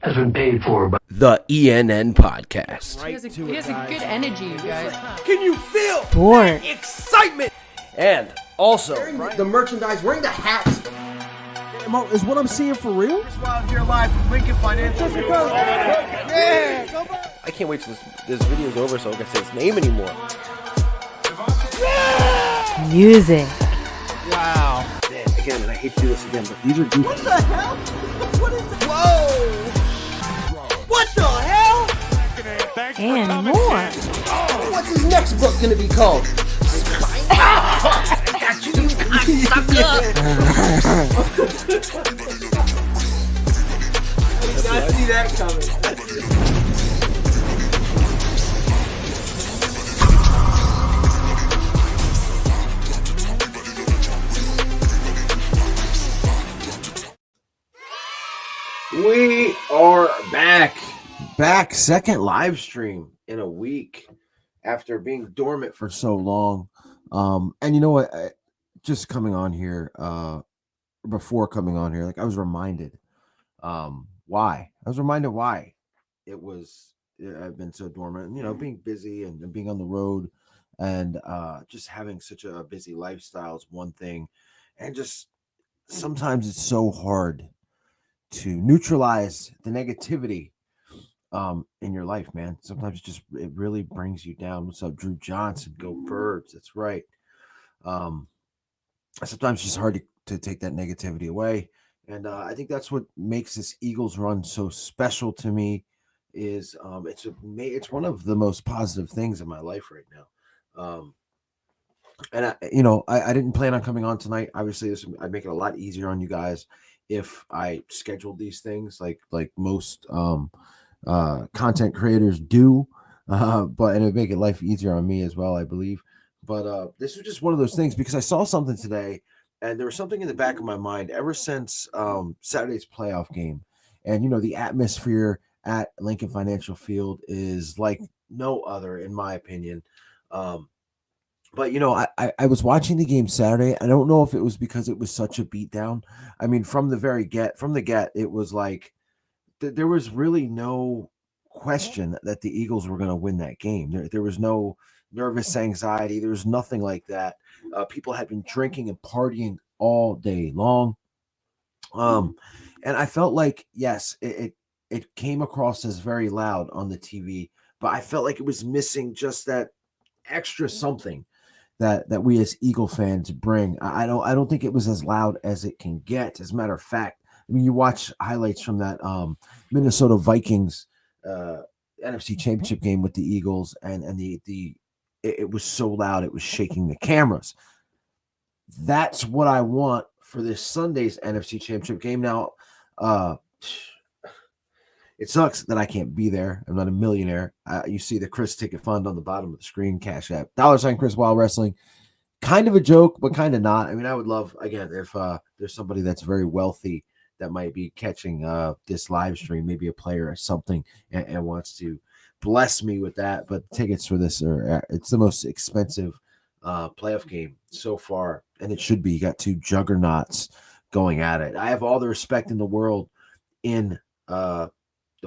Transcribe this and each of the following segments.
has been paid for by the ENN Podcast. He has a good energy, you guys. Can you feel Sport. excitement? And also, The merchandise, wearing the hats. Is what I'm seeing for real? Chris Wild here live from Lincoln Financial. Yeah. I can't wait till this video's over so I can say his name anymore. Music. Wow. Man, again, and I hate to do this again, but these are goofy. What the hell? What is that? Whoa! What the hell? And more. What's his next book gonna be called? I got you. I'm stuck up. I did not see that coming. We are back. Second live stream in a week after being dormant for so long. And you know what? Just coming on here, before coming on here, like I was reminded why. I was reminded why I've been so dormant. You know, being busy and being on the road and just having such a busy lifestyle is one thing. And just sometimes it's so hard to neutralize the negativity in your life, man. Sometimes it really brings you down. What's up, Drew Johnson? Go Birds. That's right. Sometimes it's just hard to take that negativity away. And I think that's what makes this Eagles run so special to me is it's one of the most positive things in my life right now. And I didn't plan on coming on tonight. Obviously, I'd make it a lot easier on you guys if I scheduled these things like most content creators do, but it would make it life easier on me as well, I believe. But this was just one of those things because I saw something today, and there was something in the back of my mind ever since Saturday's playoff game. And you know, the atmosphere at Lincoln Financial Field is like no other, in my opinion. But, you know, I was watching the game Saturday. I don't know if it was because it was such a beatdown. I mean, from the get, it was like there was really no question that the Eagles were going to win that game. There was no nervous anxiety. There was nothing like that. People had been drinking and partying all day long. And I felt like, yes, it came across as very loud on the TV, but I felt like it was missing just that extra something that we as Eagle fans bring. I don't think it was as loud as it can get. As a matter of fact, I mean, you watch highlights from that Minnesota Vikings NFC Championship game with the Eagles, and it was so loud it was shaking the cameras. That's what I want for this Sunday's NFC Championship game. Now, it sucks that I can't be there. I'm not a millionaire. You see the Chris Ticket Fund on the bottom of the screen, Cash App, $ Chris Wild Wrestling. Kind of a joke, but kind of not. I mean, I would love, again, if there's somebody that's very wealthy that might be catching this live stream, maybe a player or something, and wants to bless me with that. But tickets for this it's the most expensive playoff game so far, and it should be. You got two juggernauts going at it. I have all the respect in the world in the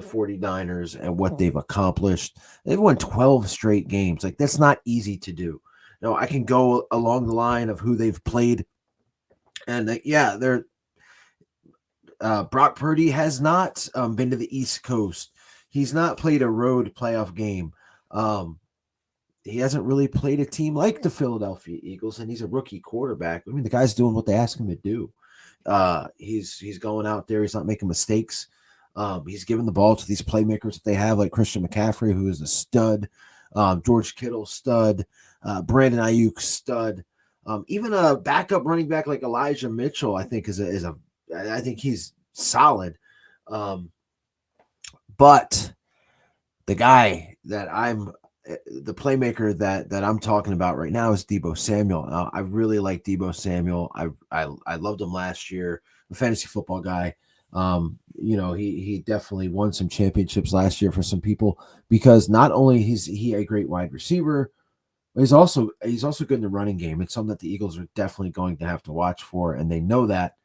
49ers and what they've accomplished. They've won 12 straight games. Like, that's not easy to do. Now, I can go along the line of who they've played. And they're Brock Purdy has not been to the East Coast. He's not played a road playoff game. He hasn't really played a team like the Philadelphia Eagles, and he's a rookie quarterback. I mean, the guy's doing what they ask him to do. He's going out there. He's not making mistakes. He's giving the ball to these playmakers that they have, like Christian McCaffrey, who is a stud, George Kittle, stud, Brandon Ayuk, stud, even a backup running back like Elijah Mitchell, I think I think he's solid. But the guy the playmaker that I'm talking about right now is Deebo Samuel. I really like Deebo Samuel. I loved him last year. I'm a fantasy football guy. He definitely won some championships last year for some people because not only is he a great wide receiver, but he's also good in the running game. It's something that the Eagles are definitely going to have to watch for, and they know that.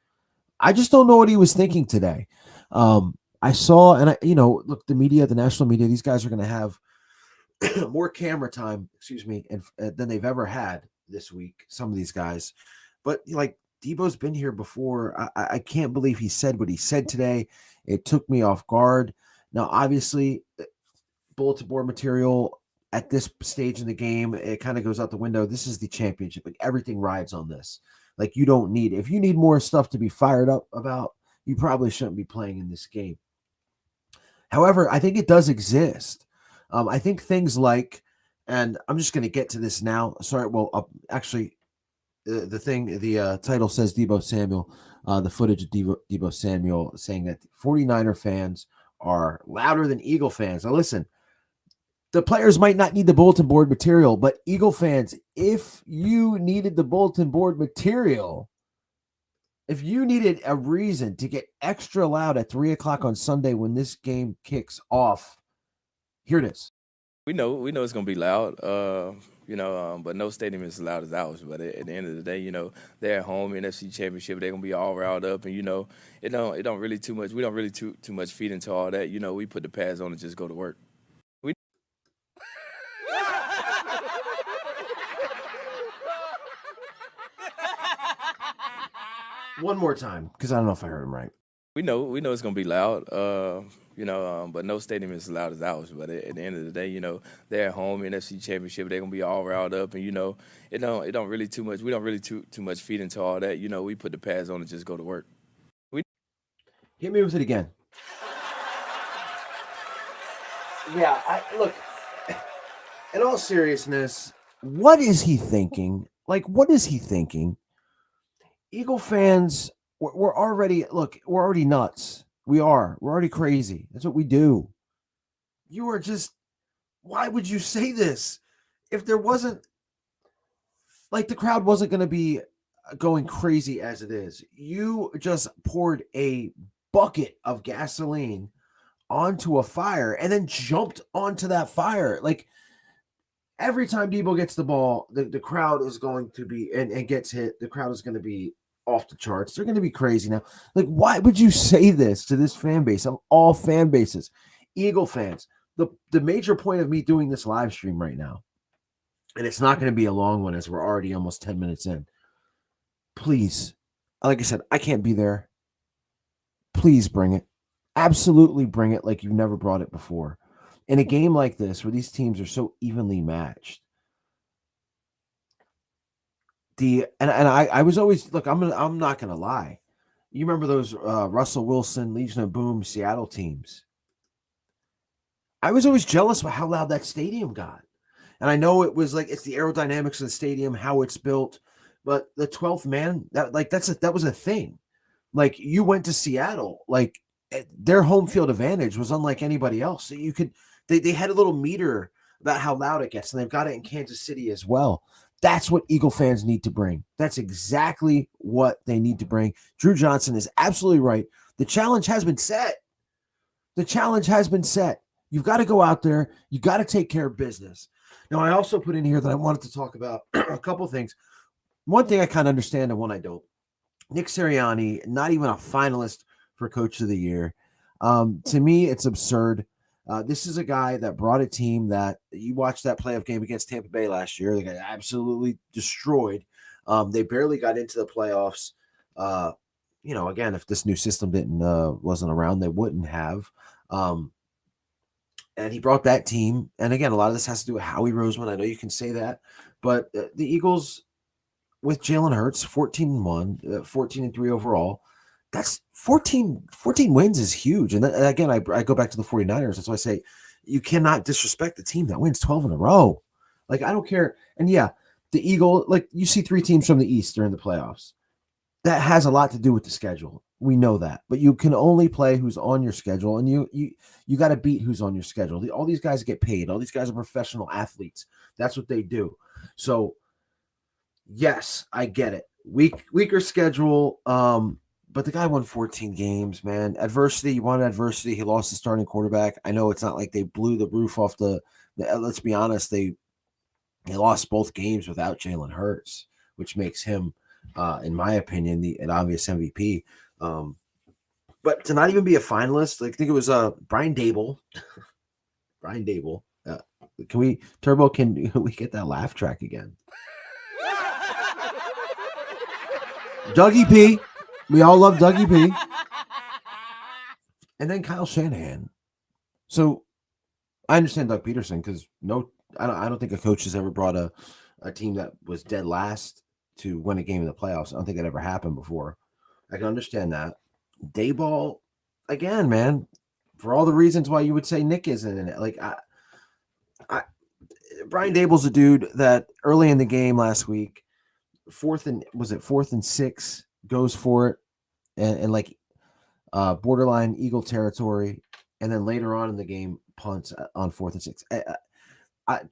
I just don't know what he was thinking today. I saw, and look, the media, the national media, these guys are going to have more camera time, and than they've ever had this week. Some of these guys, but like Deebo's been here before. I can't believe he said what he said today. It took me off guard. Now, obviously, bulletin board material at this stage in the game, it kind of goes out the window. This is the championship. Like everything rides on this. Like you don't need, if you need more stuff to be fired up about, you probably shouldn't be playing in this game. However, I think it does exist. I think things like, and I'm just going to get to this now. Sorry. Well, actually, the title says Deebo Samuel, the footage of Deebo Samuel saying that 49er fans are louder than Eagle fans. Now, listen, the players might not need the bulletin board material, but Eagle fans, if you needed the bulletin board material, if you needed a reason to get extra loud at 3:00 on Sunday when this game kicks off, here it is. We know it's gonna be loud, but no stadium is as loud as ours. But at the end of the day, they're at home, NFC Championship. They're gonna be all riled up, and it don't really too much. We don't really too much feed into all that. We put the pads on and just go to work. One more time, because I don't know if I heard him right. We know it's gonna be loud, but no stadium is as loud as ours. But at the end of the day, they're at home, NFC Championship. They're gonna be all riled up, and it don't really too much. We don't really too much feed into all that. We put the pads on and just go to work. Hit me with it again. Yeah, look. In all seriousness, what is he thinking? Like, what is he thinking? Eagle fans, we're already nuts. We're already crazy. That's what we do. You are just, why would you say this? If there wasn't, like, the crowd wasn't going to be going crazy as it is. You just poured a bucket of gasoline onto a fire and then jumped onto that fire. Like, every time Deebo gets the ball, the crowd is going to be, and gets hit, the crowd is going to be off the charts. They're going to be crazy now. Like, why would you say this to this fan base of all fan bases? Eagle fans, the major point of me doing this live stream right now, and it's not going to be a long one as we're already almost 10 minutes in. Please, like I said, I can't be there. Please bring it. Absolutely bring it like you've never brought it before. In a game like this, where these teams are so evenly matched, I was always, look, I'm not gonna lie. You remember those Russell Wilson, Legion of Boom, Seattle teams? I was always jealous of how loud that stadium got, and I know it was like it's the aerodynamics of the stadium, how it's built, but the 12th man, that was a thing. Like, you went to Seattle, like their home field advantage was unlike anybody else. So you could. They had a little meter about how loud it gets, and they've got it in Kansas City as well. That's what Eagle fans need to bring. That's exactly what they need to bring. Drew Johnson is absolutely right. The challenge has been set. The challenge has been set. You've got to go out there. You've got to take care of business. Now, I also put in here that I wanted to talk about a couple of things. One thing I kind of understand and one I don't. Nick Sirianni, not even a finalist for Coach of the Year. To me, it's absurd. This is a guy that brought a team that you watched that playoff game against Tampa Bay last year. They got absolutely destroyed. They barely got into the playoffs. Again, if this new system wasn't around, they wouldn't have. And he brought that team. And again, a lot of this has to do with Howie Roseman. I know you can say that, but the Eagles with Jalen Hurts, 14-1, 14-3 overall. That's 14 wins is huge. And again, I go back to the 49ers. That's why I say you cannot disrespect the team that wins 12 in a row. Like, I don't care. And yeah, the Eagle, like, you see 3 teams from the East during the playoffs. That has a lot to do with the schedule. We know that. But you can only play who's on your schedule, and you got to beat who's on your schedule. All these guys get paid. All these guys are professional athletes. That's what they do. So, yes, I get it. Weaker schedule. But the guy won 14 games, man. Adversity, you wanted adversity. He lost the starting quarterback. I know it's not like they blew the roof off the let's be honest, they lost both games without Jalen Hurts, which makes him, in my opinion, an obvious MVP. But to not even be a finalist, like I think it was Brian Dable. Brian Dable. Can we get that laugh track again? Dougie P. We all love Dougie P. And then Kyle Shanahan. So I understand Doug Peterson because I don't think a coach has ever brought a team that was dead last to win a game in the playoffs. I don't think that ever happened before. I can understand that. Dayball, again, man, for all the reasons why you would say Nick isn't in it. Like Brian Daboll's a dude that early in the game last week, fourth and 6, goes for it and like borderline Eagle territory, and then later on in the game punts on 4th and 6.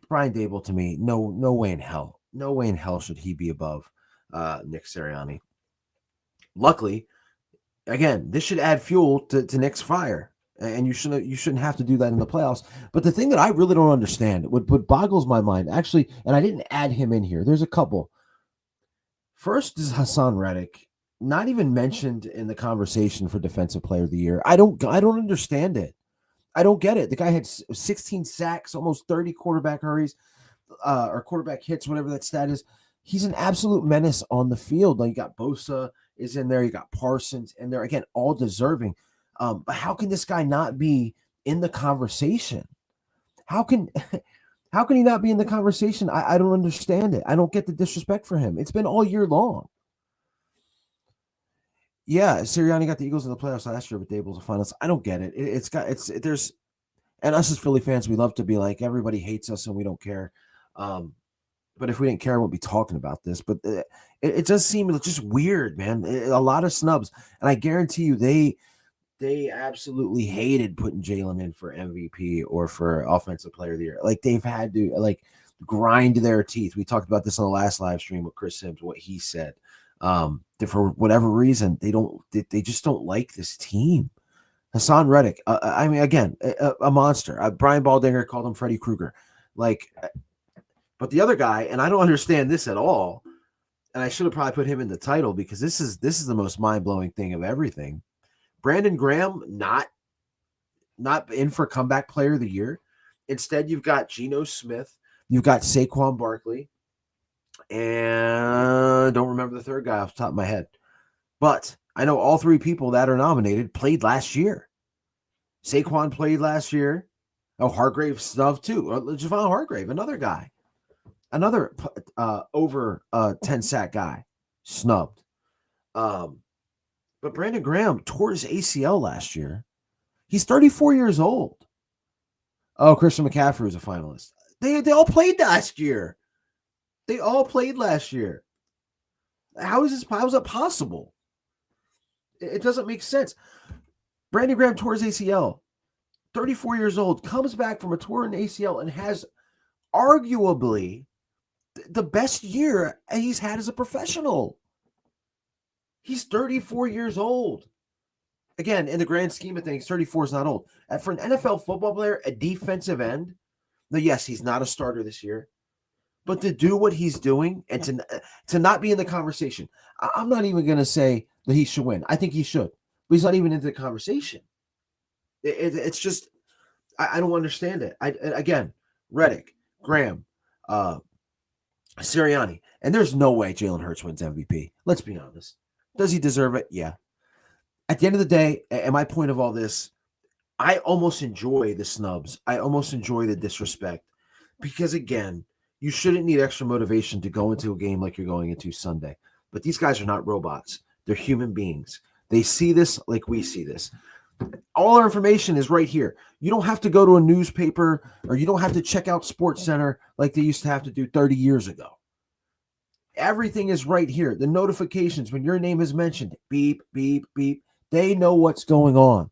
Brian Dable, to me, no way in hell should he be above Nick Sirianni. Luckily, again, this should add fuel to Nick's fire, and you shouldn't have to do that in the playoffs. But the thing that I really don't understand, what boggles my mind, actually, and I didn't add him in here. There's a couple. First is Haasan Reddick, not even mentioned in the conversation for Defensive Player of the Year. I don't understand it. I don't get it. The guy had 16 sacks, almost 30 quarterback hurries, or quarterback hits, whatever that stat is. He's an absolute menace on the field. Now you got Bosa is in there. You got Parsons in there. Again, all deserving. But how can this guy not be in the conversation? How can he not be in the conversation? I don't understand it. I don't get the disrespect for him. It's been all year long. Yeah, Sirianni got the Eagles in the playoffs last year, but Dable's a finalist. I don't get it. And us as Philly fans, we love to be like, everybody hates us and we don't care. But if we didn't care, we wouldn't be talking about this. But it does seem just weird, man. A lot of snubs. And I guarantee you they absolutely hated putting Jalen in for MVP or for Offensive Player of the Year. Like, they've had to, grind their teeth. We talked about this on the last live stream with Chris Sims, what he said. For whatever reason, they just don't like this team. Haasan Reddick, again, a monster. Brian Baldinger called him Freddy Krueger. But the other guy, and I don't understand this at all, and I should have probably put him in the title because this is the most mind-blowing thing of everything. Brandon Graham not in for Comeback Player of the Year. Instead, you've got Geno Smith, you've got Saquon Barkley, and I don't remember the third guy off the top of my head. But I know all three people that are nominated played last year. Saquon played last year. Oh, Hargrave snubbed too. Javon Hargrave, another guy. Another over 10 sack guy, snubbed. But Brandon Graham tore his ACL last year. He's 34 years old. Oh, Christian McCaffrey was a finalist. They all played last year. How is that possible? It doesn't make sense. Brandon Graham tore his ACL. 34 years old, comes back from a torn ACL and has arguably the best year he's had as a professional. He's 34 years old. Again, in the grand scheme of things, 34 is not old. For an NFL football player, a defensive end, now, yes, he's not a starter this year, but to do what he's doing and to not be in the conversation, I'm not even going to say that he should win. I think he should, but he's not even into the conversation. It's just, I don't understand it. Again, Reddick, Graham, Sirianni, and there's no way Jalen Hurts wins MVP. Let's be honest. Does he deserve it? Yeah. At the end of the day, and my point of all this, I almost enjoy the snubs. I almost enjoy the disrespect because, again, you shouldn't need extra motivation to go into a game like you're going into Sunday. But these guys are not robots. They're human beings. They see this like we see this. All our information is right here. You don't have to go to a newspaper or you don't have to check out SportsCenter like they used to have to do 30 years ago. Everything is right here. The notifications, when your name is mentioned, beep, beep, beep. They know what's going on.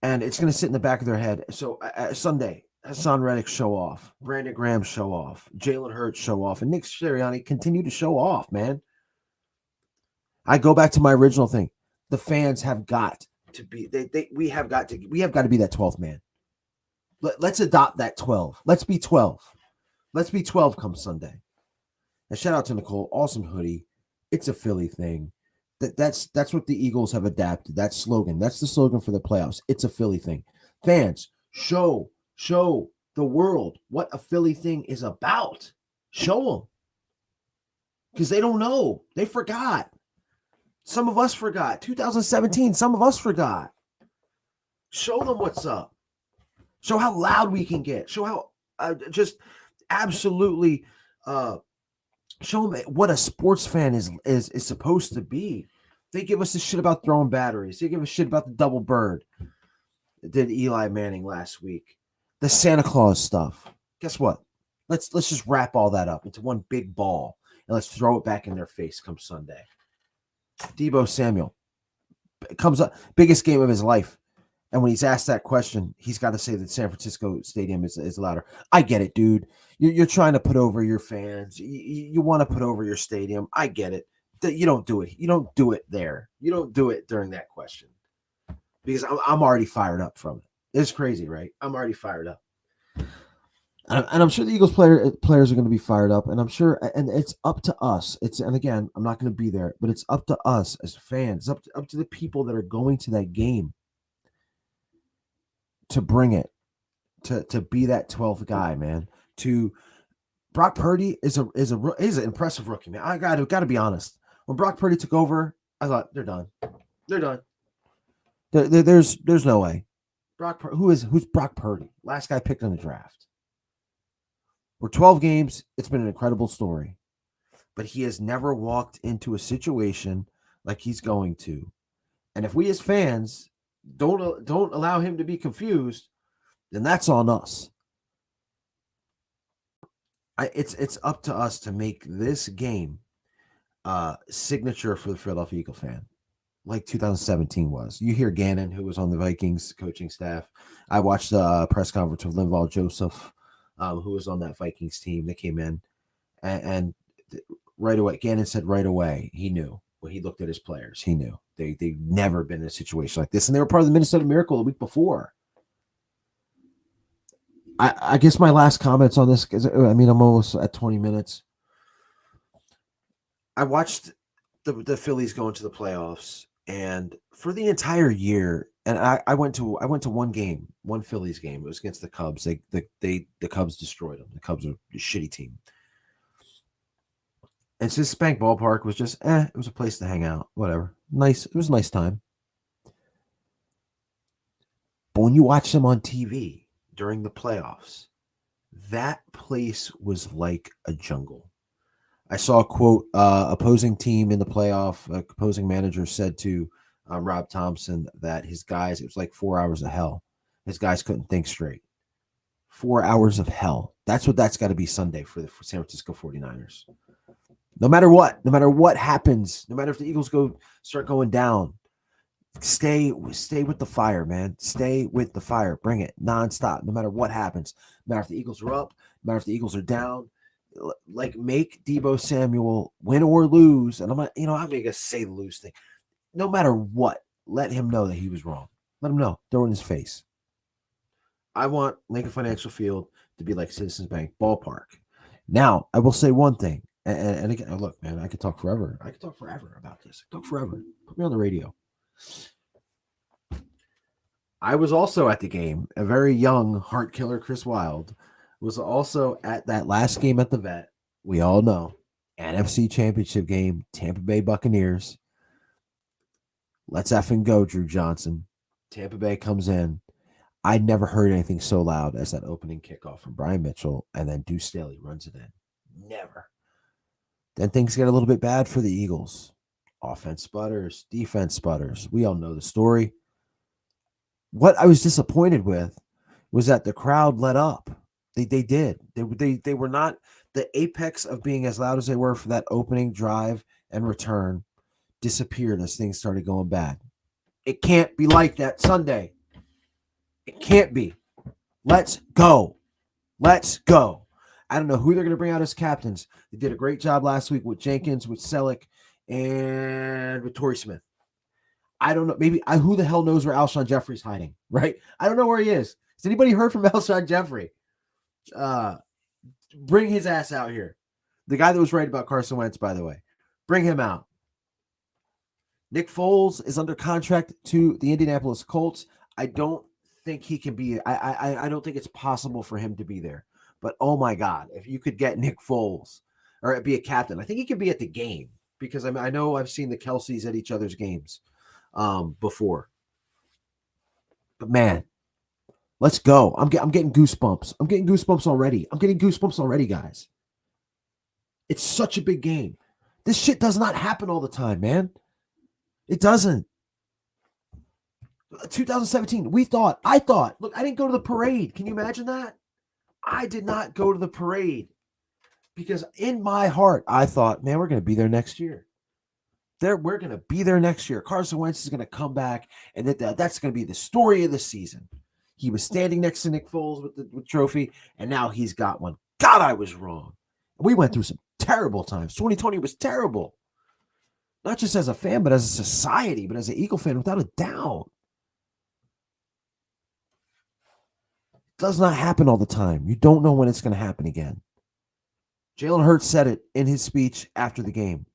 And it's going to sit in the back of their head. So Sunday, Haasan Reddick show off. Brandon Graham show off. Jalen Hurts show off. And Nick Sirianni continue to show off, man. I go back to my original thing. The fans have got to be, we have got to be that 12th man. Let's adopt that 12. Let's be 12. Let's be 12 come Sunday. And shout out to Nicole. Awesome hoodie. It's a Philly thing. That's what the Eagles have adapted. That slogan. That's the slogan for the playoffs. It's a Philly thing. Fans, show the world what a Philly thing is about. Show them. Because they don't know. They forgot. Some of us forgot. 2017, some of us forgot. Show them what's up. Show how loud we can get. Show how just absolutely show them what a sports fan is supposed to be. They give us a shit about throwing batteries. They give a shit about the double bird. Did Eli Manning last week. The Santa Claus stuff. Guess what? Let's just wrap all that up into one big ball and let's throw it back in their face come Sunday. Deebo Samuel comes up, biggest game of his life. And when he's asked that question, he's got to say that San Francisco Stadium is louder. I get it, dude. You're trying to put over your fans. You want to put over your stadium. I get it. You don't do it. You don't do it there. You don't do it during that question. Because I'm already fired up from it. It's crazy, right? I'm already fired up. And I'm sure the Eagles players are going to be fired up. And I'm sure, and it's up to us. And again, I'm not going to be there, but it's up to us as fans. It's up to the people that are going to that game to bring it, to be that 12th guy, man. Brock Purdy is an impressive rookie, man. I got to be honest. When Brock Purdy took over, I thought they're done. They're done. There's no way. Who's Brock Purdy? Last guy picked in the draft. We're 12 games. It's been an incredible story, but he has never walked into a situation like he's going to. And if we as fans don't allow him to be confused, then that's on us. It's up to us to make this game signature for the Philadelphia Eagle fan, like 2017 was. You hear Gannon, who was on the Vikings coaching staff. I watched the press conference with Linval Joseph, who was on that Vikings team that came in, and right away, Gannon said right away he knew when he looked at his players. He knew they've never been in a situation like this, and they were part of the Minnesota Miracle the week before. I guess my last comments on this, because I mean I'm almost at 20 minutes. I watched the Phillies go into the playoffs, and for the entire year, and I went to one game, one Phillies game. It was against the Cubs. The Cubs destroyed them. The Cubs are a shitty team. And Citizens Bank Ballpark was just it was a place to hang out. Whatever. Nice. It was a nice time. But when you watch them on TV during the playoffs, that place was like a jungle. I saw a quote, opposing team in the playoff, opposing manager said to Rob Thompson that his guys, it was like 4 hours of hell. His guys couldn't think straight. 4 hours of hell. That's got to be Sunday for San Francisco 49ers. No matter what happens, no matter if the Eagles start going down, stay with the fire, man. Stay with the fire. Bring it nonstop, no matter what happens. No matter if the Eagles are up, no matter if the Eagles are down. Like, make Deebo Samuel win or lose, and I'm not gonna say the lose thing. No matter what, let him know that he was wrong. Let him know. Throw it in his face. I want Lincoln Financial Field to be like Citizens Bank Ballpark. Now, I will say one thing, and again, look, man, I could talk forever. I could talk forever about this. Talk forever. Put me on the radio. I was also at the game. A very young heart killer, Chris Wilde, was also at that last game at the Vet. We all know. NFC Championship game, Tampa Bay Buccaneers. Let's effing go, Drew Johnson. Tampa Bay comes in. I never heard anything so loud as that opening kickoff from Brian Mitchell, and then Deuce Staley runs it in. Never. Then things get a little bit bad for the Eagles. Offense sputters, defense sputters. We all know the story. What I was disappointed with was that the crowd let up. They did. They were not the apex of being as loud as they were for that opening drive and return. Disappeared as things started going bad. It can't be like that Sunday. It can't be. Let's go. Let's go. I don't know who they're going to bring out as captains. They did a great job last week with Jenkins, with Selleck, and with Torrey Smith. I don't know. Maybe who the hell knows where Alshon Jeffrey's hiding, right? I don't know where he is. Has anybody heard from Alshon Jeffrey? Bring his ass out here. The guy that was right about Carson Wentz, by the way. Bring him out. Nick Foles is under contract to the Indianapolis Colts. I don't think he can be. I don't think it's possible for him to be there. But oh my God, if you could get Nick Foles or be a captain, I think he could be at the game because I know I've seen the Kelseys at each other's games before. But man, let's go. I'm getting goosebumps. I'm getting goosebumps already, guys. It's such a big game. This shit does not happen all the time, man. It doesn't. 2017, I thought, look, I didn't go to the parade. Can you imagine that? I did not go to the parade because in my heart, I thought, man, we're going to be there next year. We're going to be there next year. Carson Wentz is going to come back, and that's going to be the story of the season. He was standing next to Nick Foles with the trophy, and now he's got one. God, I was wrong. We went through some terrible times. 2020 was terrible. Not just as a fan, but as a society, but as an Eagle fan, without a doubt. It does not happen all the time. You don't know when it's going to happen again. Jalen Hurts said it in his speech after the game.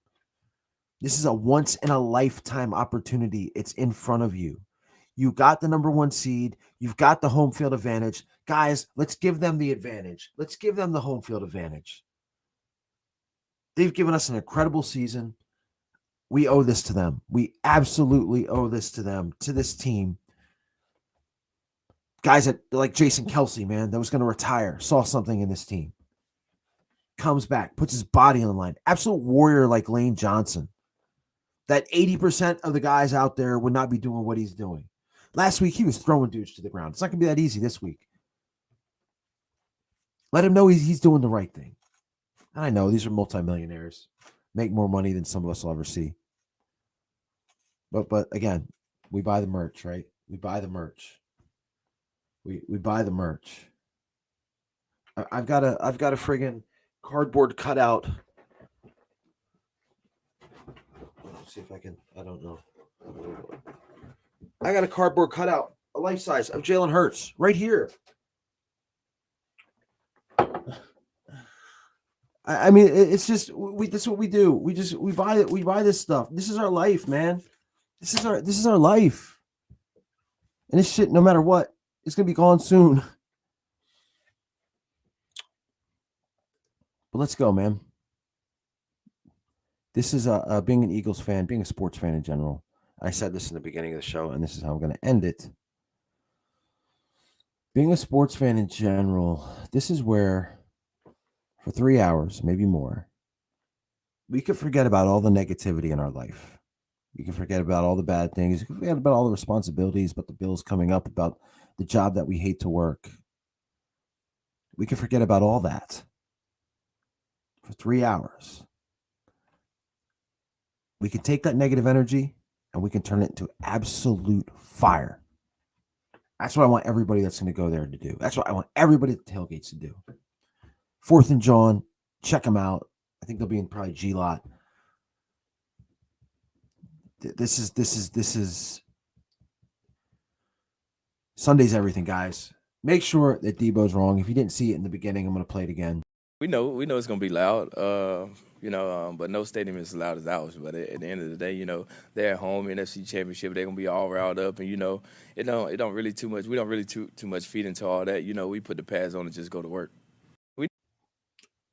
This is a once-in-a-lifetime opportunity. It's in front of you. You got the number 1 seed. You've got the home field advantage. Guys, let's give them the advantage. Let's give them the home field advantage. They've given us an incredible season. We owe this to them. We absolutely owe this to them, to this team. Guys like Jason Kelsey, man, that was going to retire, saw something in this team. Comes back, puts his body on the line. Absolute warrior like Lane Johnson. That 80% of the guys out there would not be doing what he's doing. Last week, he was throwing dudes to the ground. It's not going to be that easy this week. Let him know he's doing the right thing. And I know these are multimillionaires. Make more money than some of us will ever see. But again, we buy the merch, right? We buy the merch. We buy the merch. I've got a friggin' cardboard cutout. Let's see if I can. I don't know. I got a cardboard cutout, a life size of Jalen Hurts right here. I mean, it's just this is what we do. We buy this stuff. This is our life, man. This is our life. And this shit, no matter what, it's gonna be gone soon. But let's go, man. This is being an Eagles fan, being a sports fan in general. I said this in the beginning of the show, and this is how I'm going to end it. Being a sports fan in general, this is where, for 3 hours, maybe more, we could forget about all the negativity in our life. We can forget about all the bad things. We can forget about all the responsibilities, about the bills coming up, about the job that we hate to work. We can forget about all that for 3 hours. We can take that negative energy and we can turn it into absolute fire. That's what I want everybody that's going to go there to do. That's what I want everybody at the tailgates to do. 4th and John, check them out. I think they'll be in probably G-Lot. This is Sunday's everything, guys. Make sure that Deebo's wrong. If you didn't see it in the beginning, I'm going to play it again. We know it's gonna be loud, but no stadium is as loud as ours. But at the end of the day, they're at home, NFC Championship. They're gonna be all riled up, and it don't really too much. We don't really too much feed into all that. We put the pads on and just go to work.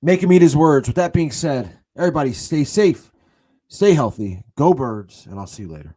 Make him eat his words. With that being said, everybody stay safe, stay healthy, go Birds, and I'll see you later.